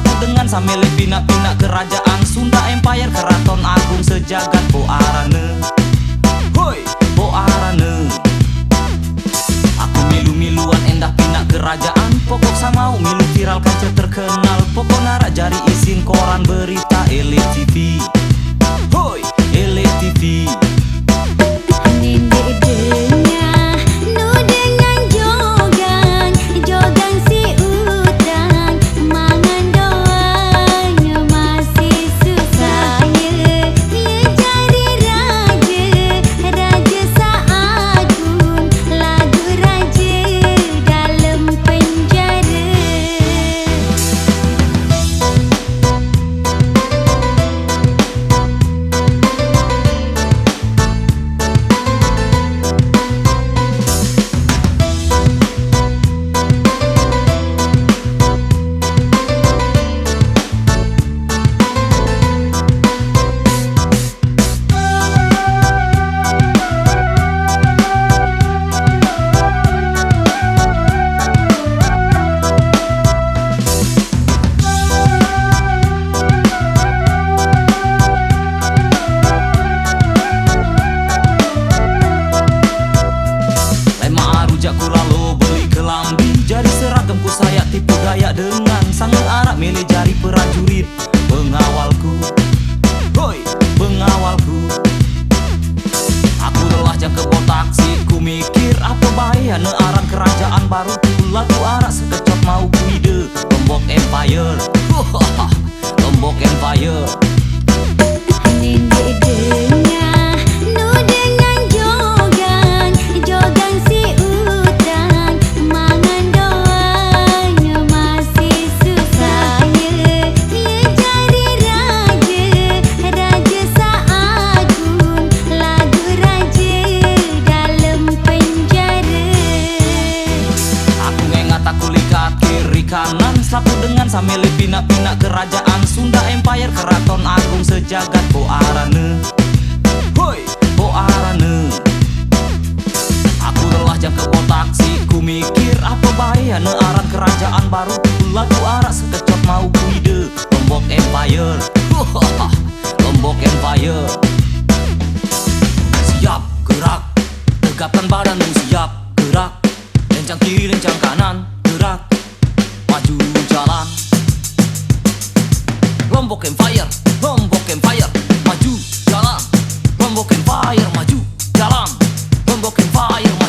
sapu dengan samele pinak-pinak kerajaan Sunda Empire, keraton agung sejagat Boarane. Hoi, Boarane. Aku milu-miluan endah pinak kerajaan, pokok samau milu viral kaca terkenal. Pokok narak jari isin koran berita Elit TV. Hoi, Elit TV. Saya tipu daya dengan sangat arak milih jari prajurit pengawalku. Hoi, pengawalku. Aku lelah jam ke taksi, ku mikir apa bahaya ne arang kerajaan baru. Laku arak sekecot mau kuide Lombok Empire. Lombok Empire. Kanan sapu dengan samele pinak-pinak kerajaan Sunda Empire, keraton agung sejagat Boarane. Hoi, Boarane. Aku lelah jam ke taksi, ku mikir apa bahaya ne arang kerajaan baru. Laku arak sekecot mau kuide Lombok Empire. Lombok Empire. Siap gerak, tegapkan badanmu, siap gerak. Lencang kiri, lencang kanan, gerak. Maju jalan. Lombok Empire, Lombok Empire. Maju jalan. Lombok Empire, maju jalan. Lombok Empire.